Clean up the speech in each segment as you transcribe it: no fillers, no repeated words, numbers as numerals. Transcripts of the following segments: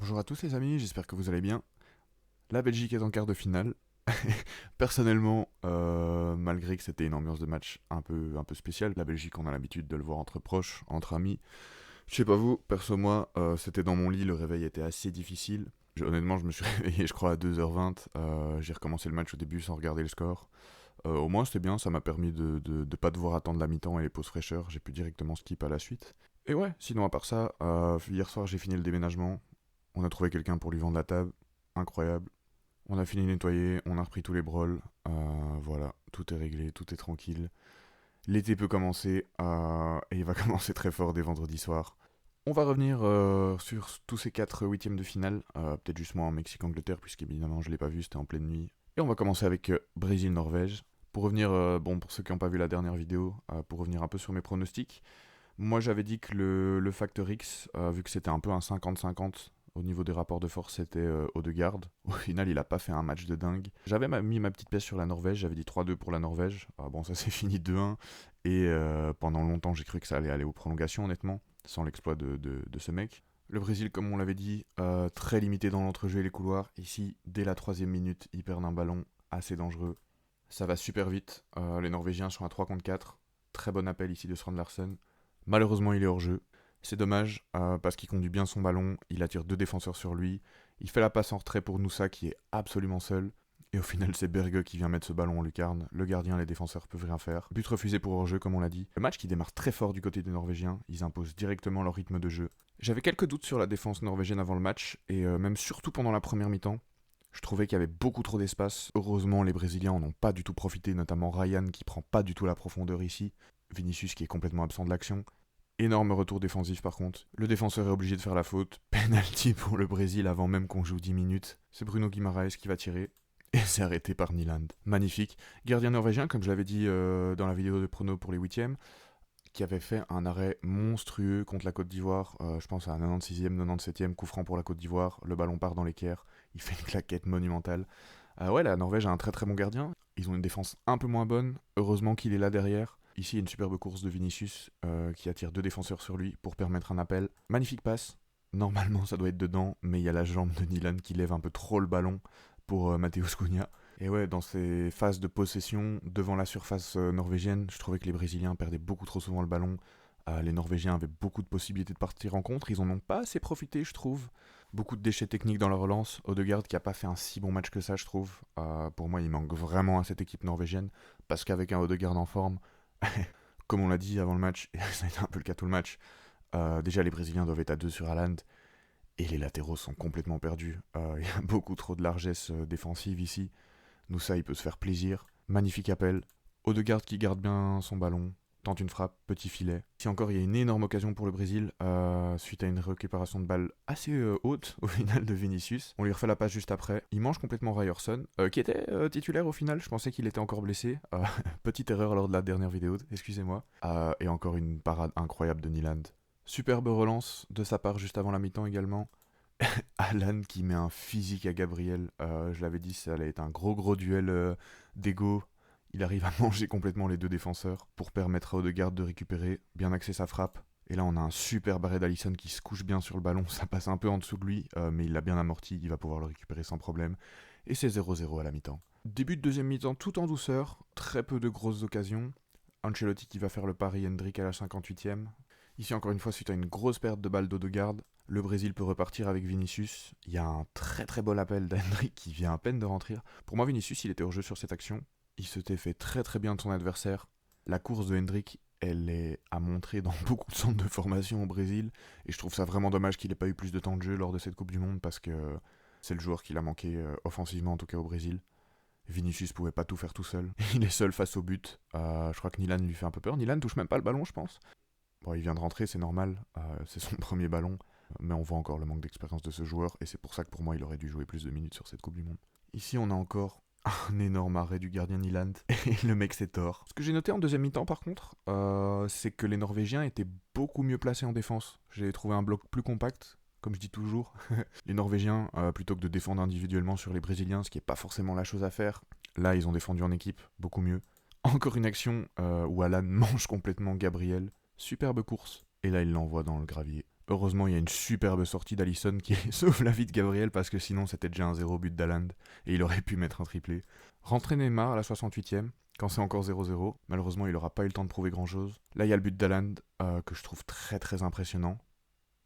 Bonjour à tous les amis, j'espère que vous allez bien. La Belgique est en quart de finale. Personnellement, malgré que c'était une ambiance de match un peu spéciale, la Belgique on a l'habitude de le voir entre proches, entre amis. Je sais pas vous, perso moi, c'était dans mon lit, le réveil était assez difficile. Honnêtement, je me suis réveillé je crois à 2h20, j'ai recommencé le match au début sans regarder le score. Au moins c'était bien, ça m'a permis de pas devoir attendre la mi-temps et les pauses fraîcheurs, j'ai pu directement skip à la suite. Et ouais, sinon à part ça, hier soir j'ai fini le déménagement, on a trouvé quelqu'un pour lui vendre la table, incroyable. On a fini de nettoyer, on a repris tous les brols, voilà, tout est réglé, tout est tranquille. L'été peut commencer, et il va commencer très fort dès vendredi soir. On va revenir sur tous ces 4 huitièmes de finale, peut-être juste moi en Mexique-Angleterre, puisqu'évidemment je l'ai pas vu, c'était en pleine nuit. Et on va commencer avec Brésil-Norvège. Pour revenir, bon, pour ceux qui n'ont pas vu la dernière vidéo, pour revenir un peu sur mes pronostics, moi j'avais dit que le facteur X, vu que c'était un peu un 50-50 au niveau des rapports de force, c'était Odegaard. Au final, il a pas fait un match de dingue. J'avais mis ma petite pièce sur la Norvège, j'avais dit 3-2 pour la Norvège. Bon, ça s'est fini 2-1. Et pendant longtemps, j'ai cru que ça allait aller aux prolongations, honnêtement, sans l'exploit de ce mec. Le Brésil, comme on l'avait dit, très limité dans l'entrejeu et les couloirs. Ici, dès la troisième minute, ils perdent un ballon assez dangereux. Ça va super vite. Les Norvégiens sont à 3 contre 4. Très bon appel ici de Strand Larsen. Malheureusement, il est hors jeu. C'est dommage, parce qu'il conduit bien son ballon, il attire deux défenseurs sur lui, il fait la passe en retrait pour Noussa qui est absolument seul, et au final c'est Berge qui vient mettre ce ballon en lucarne, le gardien et les défenseurs peuvent rien faire. But refusé pour hors-jeu comme on l'a dit. Le match qui démarre très fort du côté des Norvégiens, ils imposent directement leur rythme de jeu. J'avais quelques doutes sur la défense norvégienne avant le match, et même surtout pendant la première mi-temps. Je trouvais qu'il y avait beaucoup trop d'espace. Heureusement, les Brésiliens en ont pas du tout profité, notamment Ryan qui prend pas du tout la profondeur ici. Vinicius qui est complètement absent de l'action. Énorme retour défensif par contre. Le défenseur est obligé de faire la faute. Penalty pour le Brésil avant même qu'on joue 10 minutes. C'est Bruno Guimaraes qui va tirer. Et c'est arrêté par Nyland. Magnifique. Gardien norvégien, comme je l'avais dit dans la vidéo de prono pour les huitièmes, qui avait fait un arrêt monstrueux contre la Côte d'Ivoire. Je pense à un 96e, 97e, coup franc pour la Côte d'Ivoire. Le ballon part dans l'équerre. Il fait une claquette monumentale. Ouais, la Norvège a un très très bon gardien. Ils ont une défense un peu moins bonne. Heureusement qu'il est là derrière. Ici, il y a une superbe course de Vinicius qui attire deux défenseurs sur lui pour permettre un appel. Magnifique passe. Normalement, ça doit être dedans, mais il y a la jambe de Nilan qui lève un peu trop le ballon pour Mateusz Cunha. Et ouais, dans ces phases de possession devant la surface norvégienne, je trouvais que les Brésiliens perdaient beaucoup trop souvent le ballon. Les Norvégiens avaient beaucoup de possibilités de partir en contre, ils en ont pas assez profité, je trouve. Beaucoup de déchets techniques dans la relance. Odegaard qui a pas fait un si bon match que ça, je trouve. Pour moi, il manque vraiment à cette équipe norvégienne, parce qu'avec un Odegaard en forme, comme on l'a dit avant le match, et ça a été un peu le cas tout le match, déjà les Brésiliens doivent être à 2 sur Haaland, et les latéraux sont complètement perdus. Il y a beaucoup trop de largesse défensive ici. Nous, ça, il peut se faire plaisir. Magnifique appel. Odegaard qui garde bien son ballon. Tente une frappe, petit filet. Si encore il y a une énorme occasion pour le Brésil, suite à une récupération de balle assez haute au final de Vinicius. On lui refait la passe juste après. Il mange complètement Ryerson, qui était titulaire au final. Je pensais qu'il était encore blessé. Petite erreur lors de la dernière vidéo, excusez-moi. Et encore une parade incroyable de Nyland. Superbe relance de sa part juste avant la mi-temps également. Alan qui met un physique à Gabriel. Je l'avais dit, ça allait être un gros duel d'ego. Il arrive à manger complètement les deux défenseurs pour permettre à Odegaard de récupérer, bien axer sa frappe. Et là, on a un super barré d'Alisson qui se couche bien sur le ballon. Ça passe un peu en dessous de lui, mais il l'a bien amorti. Il va pouvoir le récupérer sans problème. Et c'est 0-0 à la mi-temps. Début de deuxième mi-temps tout en douceur. Très peu de grosses occasions. Ancelotti qui va faire le pari Hendrick à la 58e. Ici, encore une fois, suite à une grosse perte de balle d'Odegaard, le Brésil peut repartir avec Vinicius. Il y a un très très bon appel d'Hendrick qui vient à peine de rentrer. Pour moi, Vinicius, il était hors jeu sur cette action. Il s'était fait très très bien de son adversaire. La course de Hendrick, elle est à montrer dans beaucoup de centres de formation au Brésil. Et je trouve ça vraiment dommage qu'il n'ait pas eu plus de temps de jeu lors de cette Coupe du Monde parce que c'est le joueur qui l'a manqué offensivement, en tout cas au Brésil. Vinicius pouvait pas tout faire tout seul. Il est seul face au but. Je crois que Nilan lui fait un peu peur. Nilan touche même pas le ballon, je pense. Bon, il vient de rentrer, c'est normal. C'est son premier ballon. Mais on voit encore le manque d'expérience de ce joueur. Et c'est pour ça que pour moi, il aurait dû jouer plus de minutes sur cette Coupe du Monde. Ici, on a encore un énorme arrêt du gardien Nyland. Et le mec s'est tort. Ce que j'ai noté en deuxième mi-temps, par contre, c'est que les Norvégiens étaient beaucoup mieux placés en défense. J'ai trouvé un bloc plus compact. Comme je dis toujours, les Norvégiens, plutôt que de défendre individuellement sur les Brésiliens, ce qui n'est pas forcément la chose à faire, là, ils ont défendu en équipe, beaucoup mieux. Encore une action où Alan mange complètement Gabriel. Superbe course. Et là, il l'envoie dans le gravier. Heureusement, il y a une superbe sortie d'Alisson qui sauve la vie de Gabriel parce que sinon c'était déjà un 0 but d'Haaland et il aurait pu mettre un triplé. Rentrer Neymar à la 68e, quand c'est encore 0-0. Malheureusement, il n'aura pas eu le temps de prouver grand-chose. Là, il y a le but d'Haaland que je trouve très très impressionnant.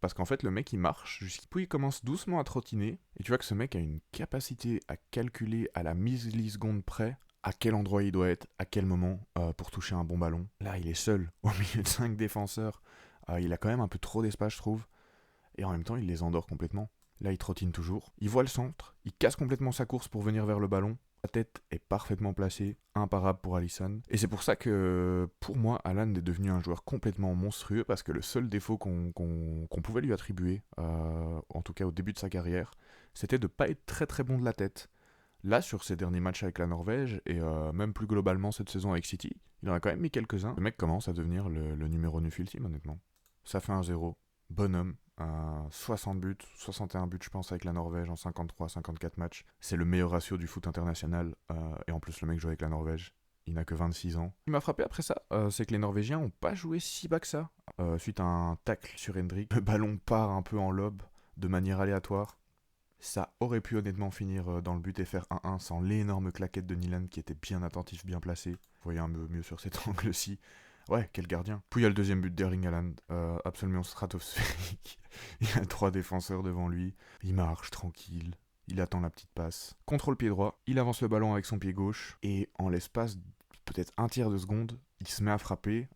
Parce qu'en fait, le mec il marche, puis il commence doucement à trottiner. Et tu vois que ce mec a une capacité à calculer à la milliseconde près à quel endroit il doit être, à quel moment pour toucher un bon ballon. Là, il est seul au milieu de 5 défenseurs. Il a quand même un peu trop d'espace, je trouve. Et en même temps, il les endort complètement. Là, il trottine toujours. Il voit le centre. Il casse complètement sa course pour venir vers le ballon. Sa tête est parfaitement placée, imparable pour Alisson. Et c'est pour ça que, pour moi, Haaland est devenu un joueur complètement monstrueux parce que le seul défaut qu'on pouvait lui attribuer, en tout cas au début de sa carrière, c'était de ne pas être très très bon de la tête. Là, sur ses derniers matchs avec la Norvège, et même plus globalement cette saison avec City, il en a quand même mis quelques-uns. Le mec commence à devenir le numéro 9 ultime, honnêtement. Ça fait un 0. Bonhomme. 60 buts, 61 buts, je pense, avec la Norvège en 53-54 matchs. C'est le meilleur ratio du foot international. Et en plus, le mec joue avec la Norvège. Il n'a que 26 ans. Ce qui m'a frappé après ça, c'est que les Norvégiens n'ont pas joué si bas que ça. Suite à un tacle sur Hendrik, le ballon part un peu en lobe de manière aléatoire. Ça aurait pu honnêtement finir dans le but et faire 1-1 sans l'énorme claquette de Nyland qui était bien attentif, bien placé. Vous voyez un peu mieux sur cet angle-ci. Ouais, quel gardien. Puis il y a le deuxième but d'Erling Haaland, absolument stratosphérique. Il y a 3 défenseurs devant lui. Il marche tranquille. Il attend la petite passe. Contrôle pied droit. Il avance le ballon avec son pied gauche. Et en l'espace peut-être un tiers de seconde, il se met à frapper.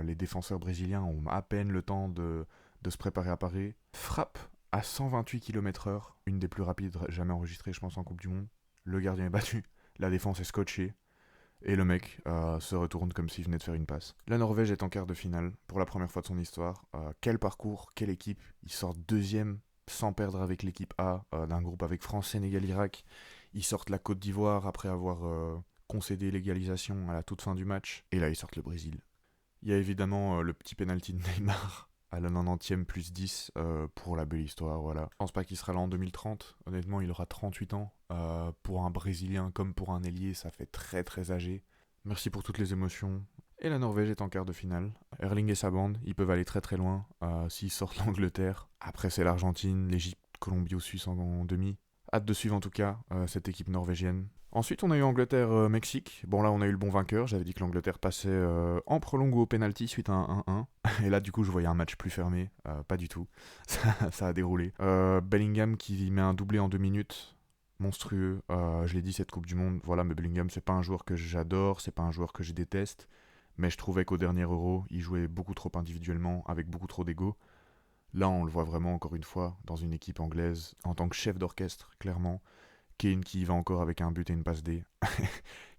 Les défenseurs brésiliens ont à peine le temps de se préparer à parer. Frappe à 128 km/h. Une des plus rapides jamais enregistrées, je pense, en Coupe du Monde. Le gardien est battu. La défense est scotchée. Et le mec se retourne comme s'il venait de faire une passe. La Norvège est en quart de finale pour la première fois de son histoire. Quel parcours, quelle équipe. Ils sortent deuxième sans perdre avec l'équipe A d'un groupe avec France, Sénégal, Irak. Ils sortent la Côte d'Ivoire après avoir concédé l'égalisation à la toute fin du match. Et là, ils sortent le Brésil. Il y a évidemment le petit penalty de Neymar à la 90e plus 10 pour la belle histoire, voilà. Je pense pas qu'il sera là en 2030, honnêtement il aura 38 ans. Pour un Brésilien comme pour un ailier, ça fait très très âgé. Merci pour toutes les émotions. Et la Norvège est en quart de finale. Erling et sa bande, ils peuvent aller très très loin s'ils sortent l'Angleterre. Après c'est l'Argentine, l'Égypte, Colombie ou Suisse en demi. Hâte de suivre en tout cas cette équipe norvégienne. Ensuite, on a eu Angleterre-Mexique. Bon, là, on a eu le bon vainqueur. J'avais dit que l'Angleterre passait en prolongue ou au penalty suite à un 1-1. Et là, du coup, je voyais un match plus fermé. Pas du tout. Ça a déroulé. Bellingham qui met un doublé en 2 minutes. Monstrueux. Je l'ai dit, cette Coupe du Monde. Voilà, mais Bellingham, c'est pas un joueur que j'adore. C'est pas un joueur que je déteste. Mais je trouvais qu'au dernier Euro, il jouait beaucoup trop individuellement, avec beaucoup trop d'ego. Là, on le voit vraiment, encore une fois, dans une équipe anglaise, en tant que chef d'orchestre, clairement. Kane qui y va encore avec un but et une passe D.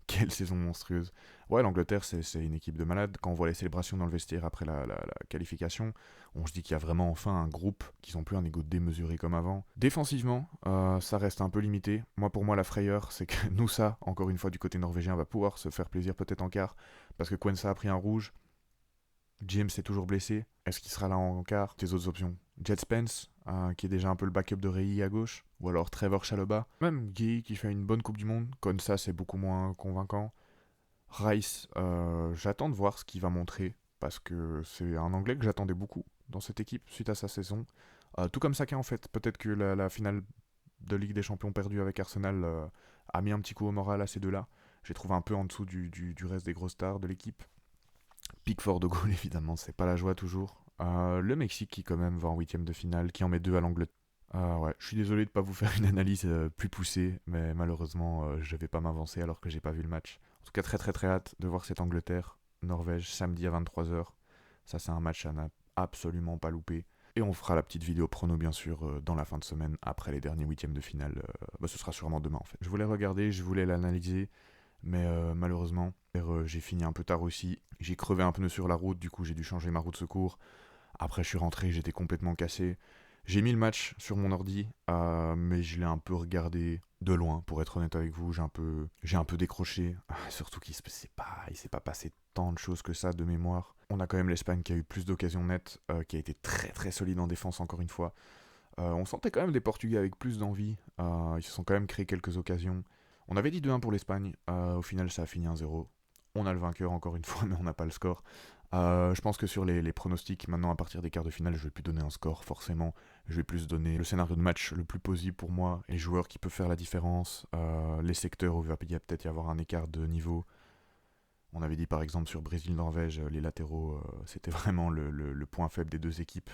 Quelle saison monstrueuse. Ouais, l'Angleterre, c'est une équipe de malades. Quand on voit les célébrations dans le vestiaire après la qualification, on se dit qu'il y a vraiment enfin un groupe qui sont plus un ego démesuré comme avant. Défensivement, ça reste un peu limité. Pour moi, la frayeur, c'est que Nusa, encore une fois du côté norvégien, va pouvoir se faire plaisir peut-être en quart, parce que Quensa a pris un rouge. James est toujours blessé. Est-ce qu'il sera là en quart? Tes autres options. Jet Spence, qui est déjà un peu le backup de Rei à gauche. Ou alors Trevor Chalobah. Même Guy qui fait une bonne Coupe du Monde. Konsa, c'est beaucoup moins convaincant. Rice, j'attends de voir ce qu'il va montrer. Parce que c'est un Anglais que j'attendais beaucoup dans cette équipe suite à sa saison. Tout comme Saka en fait. Peut-être que la finale de Ligue des Champions perdue avec Arsenal a mis un petit coup au moral à ces deux-là. J'ai trouvé un peu en dessous du reste des grosses stars de l'équipe. Pickford au goal, évidemment, c'est pas la joie toujours. Le Mexique qui quand même va en huitième de finale, qui en met 2 à l'Angleterre. Ouais, je suis désolé de pas vous faire une analyse plus poussée, mais malheureusement, je vais pas m'avancer alors que j'ai pas vu le match. En tout cas, très très très hâte de voir cette Angleterre-Norvège samedi à 23h. Ça, c'est un match à n'a absolument pas louper. Et on fera la petite vidéo prono, bien sûr, dans la fin de semaine, après les derniers huitièmes de finale. Ce sera sûrement demain, en fait. Je voulais regarder, je voulais l'analyser, mais malheureusement, j'ai fini un peu tard aussi. J'ai crevé un pneu sur la route, du coup j'ai dû changer ma roue de secours. Après je suis rentré, j'étais complètement cassé. J'ai mis le match sur mon ordi, mais je l'ai un peu regardé de loin, pour être honnête avec vous. J'ai un peu décroché, surtout qu'il s'est pas passé tant de choses que ça de mémoire. On a quand même l'Espagne qui a eu plus d'occasions nettes, qui a été très très solide en défense encore une fois. On sentait quand même des Portugais avec plus d'envie, ils se sont quand même créés quelques occasions. On avait dit 2-1 pour l'Espagne, au final ça a fini 1-0. On a le vainqueur encore une fois, mais on n'a pas le score. Je pense que sur les pronostics, maintenant à partir des quarts de finale, je vais plus donner un score forcément. Je vais plus donner le scénario de match le plus possible pour moi, les joueurs qui peuvent faire la différence, les secteurs où il va peut-être y avoir un écart de niveau. On avait dit par exemple sur Brésil-Norvège, les latéraux, c'était vraiment le point faible des deux équipes.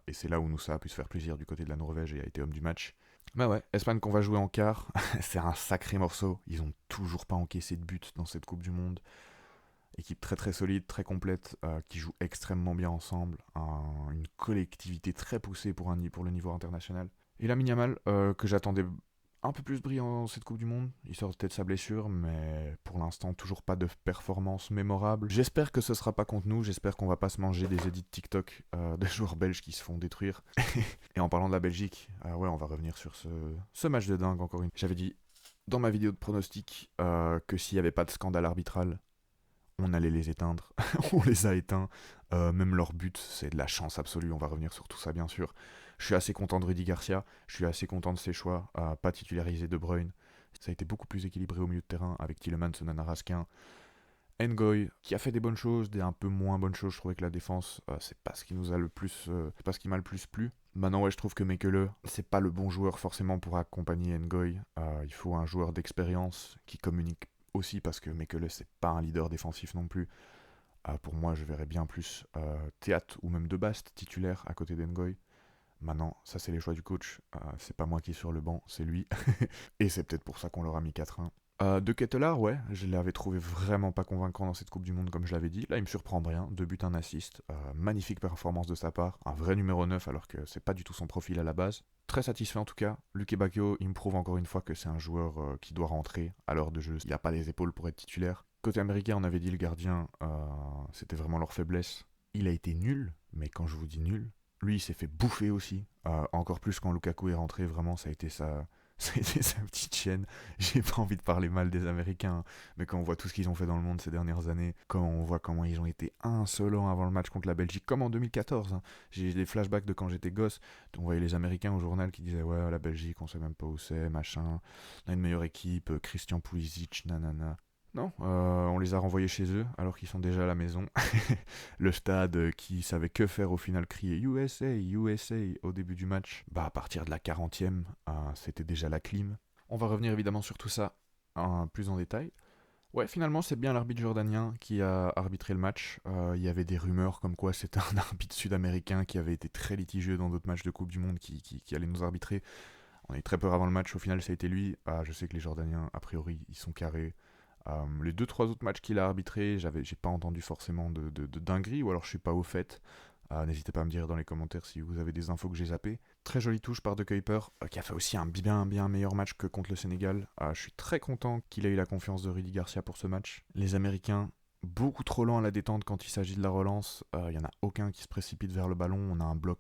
Et c'est là où nous ça a pu se faire plaisir du côté de la Norvège et a été homme du match. Bah ouais, Espagne qu'on va jouer en quart, c'est un sacré morceau. Ils ont toujours pas encaissé de but dans cette Coupe du Monde. Équipe très très solide, très complète, qui joue extrêmement bien ensemble. Une collectivité très poussée pour le niveau international. Et Lamine Yamal, que j'attendais un peu plus brillant dans cette Coupe du Monde. Il sort peut-être de sa blessure, mais pour l'instant, toujours pas de performance mémorable. J'espère que ce sera pas contre nous. J'espère qu'on va pas se manger des edits TikTok de joueurs belges qui se font détruire. Et en parlant de la Belgique, ouais, on va revenir sur ce match de dingue encore une fois. J'avais dit dans ma vidéo de pronostic que s'il n'y avait pas de scandale arbitral, on allait les éteindre. On les a éteints. Même leur but, c'est de la chance absolue. On va revenir sur tout ça, bien sûr. Je suis assez content de Rudy Garcia. Je suis assez content de ses choix à pas titulariser De Bruyne. Ça a été beaucoup plus équilibré au milieu de terrain avec Tielemans, Onana, Raskin. Ngoy, qui a fait des bonnes choses, des un peu moins bonnes choses. Je trouvais que la défense, c'est pas ce qui nous a le plus, c'est pas ce qui m'a le plus plu. Maintenant, ouais, je trouve que Mekele, c'est pas le bon joueur forcément pour accompagner Ngoy. Il faut un joueur d'expérience qui communique aussi parce que Mekele, c'est pas un leader défensif non plus. Pour moi, je verrais bien plus Théat ou même De Bast titulaire à côté d'Engoy. Maintenant, ça c'est les choix du coach. C'est pas moi qui est sur le banc, c'est lui. Et c'est peut-être pour ça qu'on leur a mis 4-1. De Ketelaar, ouais, je l'avais trouvé vraiment pas convaincant dans cette Coupe du Monde, comme je l'avais dit. Là, il me surprend rien. 2 buts, un assist. Magnifique performance de sa part. Un vrai numéro 9, alors que c'est pas du tout son profil à la base. Très satisfait en tout cas. Luke Bacchio, il me prouve encore une fois que c'est un joueur qui doit rentrer à l'heure de jeu. Il n'a pas les épaules pour être titulaire. Côté américain, on avait dit le gardien, c'était vraiment leur faiblesse. Il a été nul, mais quand je vous dis nul, lui il s'est fait bouffer aussi. Encore plus quand Lukaku est rentré, vraiment ça a été ça a été sa petite chienne. J'ai pas envie de parler mal des Américains, mais quand on voit tout ce qu'ils ont fait dans le monde ces dernières années, quand on voit comment ils ont été insolents avant le match contre la Belgique, comme en 2014, hein. J'ai des flashbacks de quand j'étais gosse. On voyait les Américains au journal qui disaient ouais la Belgique on sait même pas où c'est, machin, on a une meilleure équipe, Christian Pulisic, nanana. Non, on les a renvoyés chez eux alors qu'ils sont déjà à la maison. Le stade qui savait que faire au final crier USA, USA au début du match, bah à partir de la 40e, c'était déjà la clim. On va revenir évidemment sur tout ça plus en détail. Ouais, finalement, c'est bien l'arbitre jordanien qui a arbitré le match. Il y avait des rumeurs comme quoi c'était un arbitre sud-américain qui avait été très litigieux dans d'autres matchs de Coupe du Monde qui allait nous arbitrer. On a eu très peur avant le match, au final ça a été lui. Je sais que les Jordaniens, a priori, ils sont carrés. Les deux trois autres matchs qu'il a arbitrés, j'ai pas entendu forcément de dinguerie, ou alors je suis pas au fait. N'hésitez pas à me dire dans les commentaires si vous avez des infos que j'ai zappées. Très jolie touche par De Kuiper, qui a fait aussi un bien meilleur match que contre le Sénégal. Je suis très content qu'il ait eu la confiance de Rudy Garcia pour ce match. Les Américains, beaucoup trop lents à la détente quand il s'agit de la relance. Il y en a aucun qui se précipite vers le ballon. On a un bloc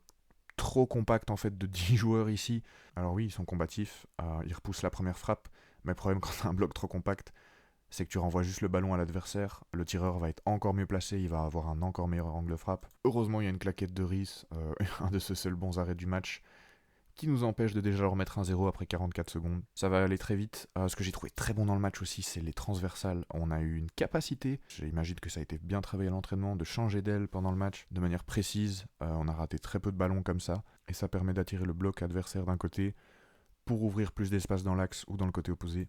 trop compact en fait de 10 joueurs ici. Alors oui, ils sont combatifs, ils repoussent la première frappe, mais le problème quand t'as un bloc trop compact, c'est que tu renvoies juste le ballon à l'adversaire, le tireur va être encore mieux placé, il va avoir un encore meilleur angle de frappe. Heureusement, il y a une claquette de Rice, un de ces seuls bons arrêts du match, qui nous empêche de déjà leur mettre un 0 après 44 secondes. Ça va aller très vite. Ce que j'ai trouvé très bon dans le match aussi, c'est les transversales. On a eu une capacité, j'imagine que ça a été bien travaillé à l'entraînement, de changer d'aile pendant le match de manière précise. On a raté très peu de ballons comme ça, et ça permet d'attirer le bloc adversaire d'un côté, pour ouvrir plus d'espace dans l'axe ou dans le côté opposé.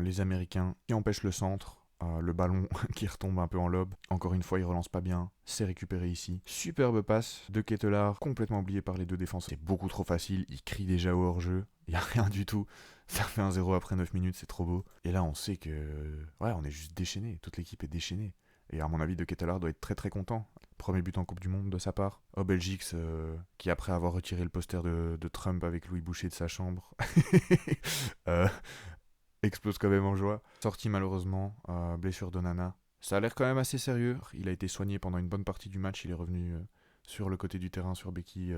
Les Américains qui empêchent le centre, le ballon qui retombe un peu en lobe. Encore une fois, il relance pas bien, c'est récupéré ici. Superbe passe de Ketelaar, complètement oublié par les deux défenseurs. C'est beaucoup trop facile, il crie déjà au hors-jeu, il n'y a rien du tout. Ça fait un 0 après 9 minutes, c'est trop beau. Et là, on sait que... Ouais, on est juste déchaîné, toute l'équipe est déchaînée. Et à mon avis, De Ketelaar doit être très très content. Premier but en Coupe du Monde de sa part. Belgique, qui après avoir retiré le poster de Trump avec Louis Boucher de sa chambre, explose quand même en joie. Sorti malheureusement, blessure d'Onana. Ça a l'air quand même assez sérieux. Il a été soigné pendant une bonne partie du match. Il est revenu sur le côté du terrain sur Becky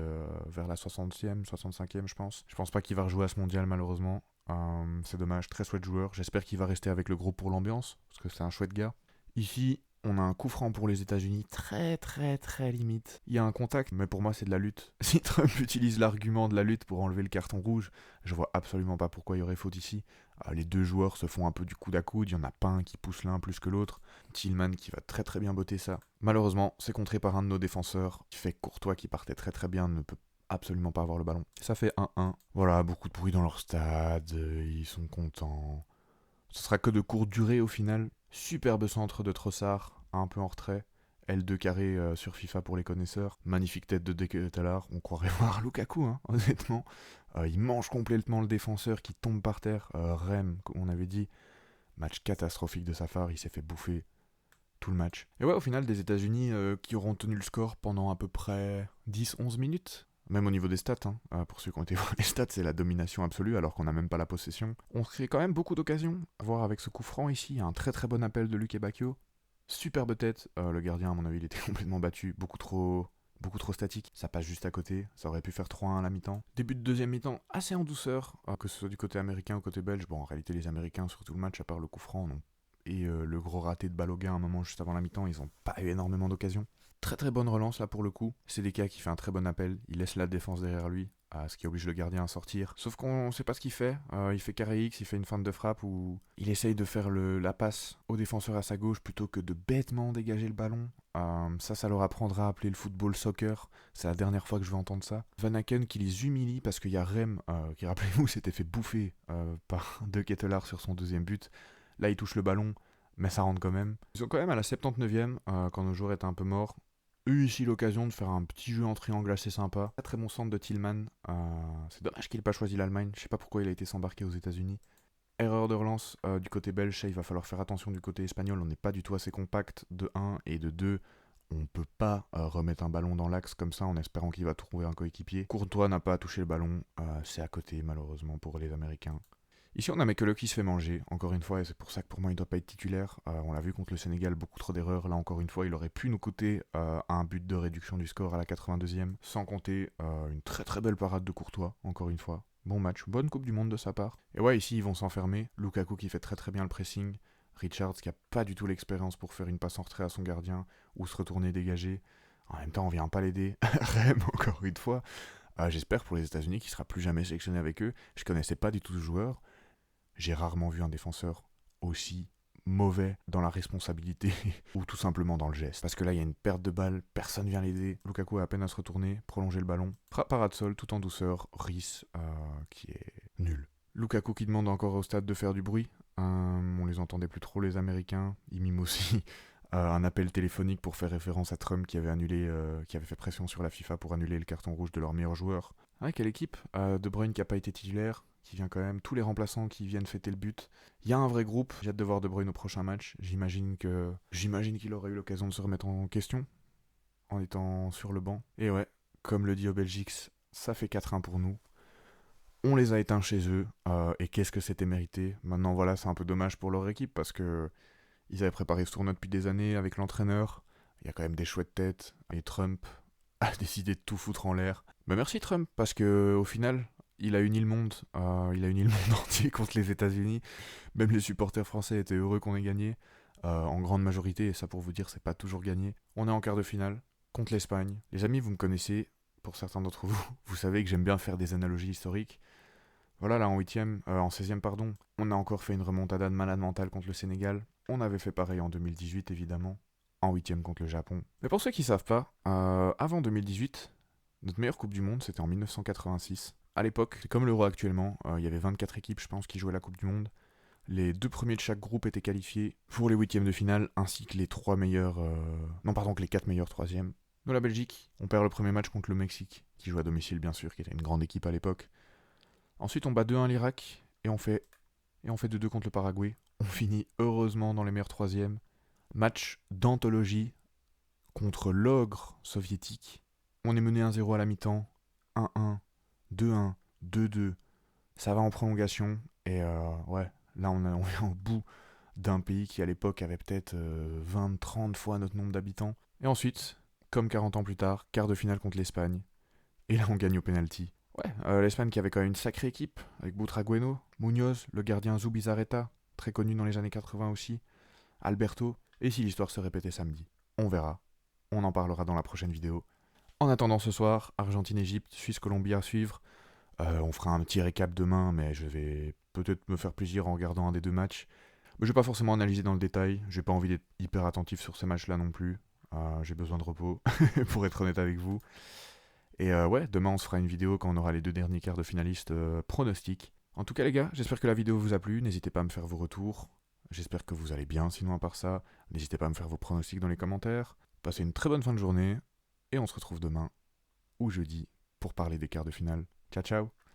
vers la 60e, 65e je pense. Je pense pas qu'il va rejouer à ce mondial malheureusement. C'est dommage, très chouette joueur. J'espère qu'il va rester avec le groupe pour l'ambiance, parce que c'est un chouette gars. Ici, On a un coup franc pour les États-Unis, très très très limite. Il y a un contact, mais pour moi c'est de la lutte. Si Trump utilise l'argument de la lutte pour enlever le carton rouge, je vois absolument pas pourquoi il y aurait faute ici. Les deux joueurs se font un peu du coude à coude, il y en a pas un qui pousse l'un plus que l'autre. Tillman qui va très très bien botter ça. Malheureusement, c'est contré par un de nos défenseurs, qui fait Courtois qui partait très très bien, ne peut absolument pas avoir le ballon. Ça fait 1-1. Voilà, beaucoup de bruit dans leur stade, ils sont contents. Ce sera que de courte durée au final. Superbe centre de Trossard, un peu en retrait. L2 carré sur FIFA pour les connaisseurs. Magnifique tête de Deketalar. On croirait voir Lukaku, hein, honnêtement. Il mange complètement le défenseur qui tombe par terre. Rem, comme on avait dit. Match catastrophique de Safar. Il s'est fait bouffer tout le match. Et ouais, au final, des États-Unis qui auront tenu le score pendant à peu près 10-11 minutes. Même au niveau des stats, hein. Pour ceux qui ont été voir les stats, c'est la domination absolue alors qu'on n'a même pas la possession. On se crée quand même beaucoup d'occasions. À voir avec ce coup franc ici, un très très bon appel de Luke Bacchio. Superbe tête, le gardien à mon avis il était complètement battu, beaucoup trop statique. Ça passe juste à côté, ça aurait pu faire 3-1 à la mi-temps. Début de deuxième mi-temps assez en douceur, que ce soit du côté américain ou côté belge. Bon en réalité les Américains sur tout le match à part le coup franc non. Et le gros raté de Balogun à un moment juste avant la mi-temps, ils n'ont pas eu énormément d'occasions. Très très bonne relance là pour le coup. CDK qui fait un très bon appel, il laisse la défense derrière lui, ce qui oblige le gardien à sortir. Sauf qu'on sait pas ce qu'il fait. Il fait carré X, il fait une feinte de frappe où il essaye de faire la passe au défenseur à sa gauche plutôt que de bêtement dégager le ballon. Ça leur apprendra à appeler le football soccer. C'est la dernière fois que je vais entendre ça. Van Aken qui les humilie parce qu'il y a Rem qui, rappelez-vous, s'était fait bouffer par De Ketelaar sur son deuxième but. Là, il touche le ballon, mais ça rentre quand même. Ils ont quand même à la 79e, quand nos joueurs étaient un peu morts, eu ici l'occasion de faire un petit jeu en triangle assez sympa. Très bon centre de Tillman. C'est dommage qu'il n'ait pas choisi l'Allemagne. Je sais pas pourquoi il a été s'embarquer aux États-Unis. Erreur de relance du côté belge, il va falloir faire attention du côté espagnol. On n'est pas du tout assez compact de 1 et de 2. On ne peut pas remettre un ballon dans l'axe comme ça en espérant qu'il va trouver un coéquipier. Courtois n'a pas touché le ballon. C'est à côté malheureusement pour les Américains. Ici, on a Mekele qui se fait manger, encore une fois, et c'est pour ça que pour moi, il ne doit pas être titulaire. On l'a vu contre le Sénégal, beaucoup trop d'erreurs. Là, encore une fois, il aurait pu nous coûter un but de réduction du score à la 82e, sans compter une très très belle parade de Courtois, encore une fois. Bon match, bonne Coupe du Monde de sa part. Et ouais, ici, ils vont s'enfermer. Lukaku qui fait très très bien le pressing. Richards qui a pas du tout l'expérience pour faire une passe en retrait à son gardien, ou se retourner dégager. En même temps, on vient pas l'aider. Rem, encore une fois. J'espère pour les États-Unis qu'il sera plus jamais sélectionné avec eux. Je connaissais pas du tout ce joueur. J'ai rarement vu un défenseur aussi mauvais dans la responsabilité ou tout simplement dans le geste. Parce que là, il y a une perte de balle, personne vient l'aider. Lukaku a à peine à se retourner, prolonger le ballon. Frappe à ras de sol, tout en douceur. Rhys, qui est nul. Lukaku qui demande encore au stade de faire du bruit. On les entendait plus trop, les Américains. Ils miment aussi un appel téléphonique pour faire référence à Trump qui avait annulé, qui avait fait pression sur la FIFA pour annuler le carton rouge de leur meilleur joueur. Ah, quelle équipe. De Bruyne qui n'a pas été titulaire, qui vient quand même, tous les remplaçants qui viennent fêter le but. Il y a un vrai groupe, j'ai hâte de voir De Bruyne au prochain match. J'imagine qu'il aurait eu l'occasion de se remettre en question en étant sur le banc. Et ouais, comme le dit au Belgique, ça fait 4-1 pour nous. On les a éteints chez eux, et qu'est-ce que c'était mérité. Maintenant voilà, c'est un peu dommage pour leur équipe parce que ils avaient préparé ce tournoi depuis des années avec l'entraîneur. Il y a quand même des chouettes têtes, et Trump a décidé de tout foutre en l'air. Bah merci Trump, parce que au final, il a uni le monde. Il a uni le monde entier contre les États-Unis. Même les supporters français étaient heureux qu'on ait gagné. En grande majorité, et ça pour vous dire, c'est pas toujours gagné. On est en quart de finale contre l'Espagne. Les amis, vous me connaissez. Pour certains d'entre vous, vous savez que j'aime bien faire des analogies historiques. Voilà, là en 16e, pardon, on a encore fait une remontada de malade mentale contre le Sénégal. On avait fait pareil en 2018, évidemment, en 8e contre le Japon. Mais pour ceux qui savent pas, avant 2018, notre meilleure Coupe du Monde, c'était en 1986. À l'époque, c'est comme l'Euro actuellement, il y avait 24 équipes, je pense, qui jouaient la Coupe du Monde. Les 2 premiers de chaque groupe étaient qualifiés pour les 8e de finale, ainsi que les 3 meilleurs... que les 4 meilleurs 3e. Nous, la Belgique, on perd le premier match contre le Mexique, qui joue à domicile, bien sûr, qui était une grande équipe à l'époque. Ensuite, on bat 2-1 l'Irak, et on fait 2-2 contre le Paraguay. On finit heureusement dans les meilleurs 3e. Match d'anthologie contre l'ogre soviétique. On est mené 1-0 à la mi-temps, 1-1, 2-1, 2-2. Ça va en prolongation, et ouais, là on est au bout d'un pays qui à l'époque avait peut-être 20-30 fois notre nombre d'habitants. Et ensuite, comme 40 ans plus tard, quart de finale contre l'Espagne. Et là on gagne au penalty. Ouais, l'Espagne qui avait quand même une sacrée équipe, avec Butragueno, Munoz, le gardien Zubizarreta, très connu dans les années 80 aussi, Alberto, Et si l'histoire se répétait samedi, on verra. On en parlera dans la prochaine vidéo. En attendant ce soir, Argentine-Égypte, Suisse-Colombie à suivre. On fera un petit récap demain, mais je vais peut-être me faire plaisir en regardant un des deux matchs. Mais je vais pas forcément analyser dans le détail. J'ai pas envie d'être hyper attentif sur ces matchs-là non plus. J'ai besoin de repos, pour être honnête avec vous. Et ouais, demain on se fera une vidéo quand on aura les deux derniers quarts de finalistes pronostics. En tout cas les gars, j'espère que la vidéo vous a plu. N'hésitez pas à me faire vos retours. J'espère que vous allez bien sinon à part ça. N'hésitez pas à me faire vos pronostics dans les commentaires. Passez une très bonne fin de journée. Et on se retrouve demain ou jeudi pour parler des quarts de finale. Ciao ciao.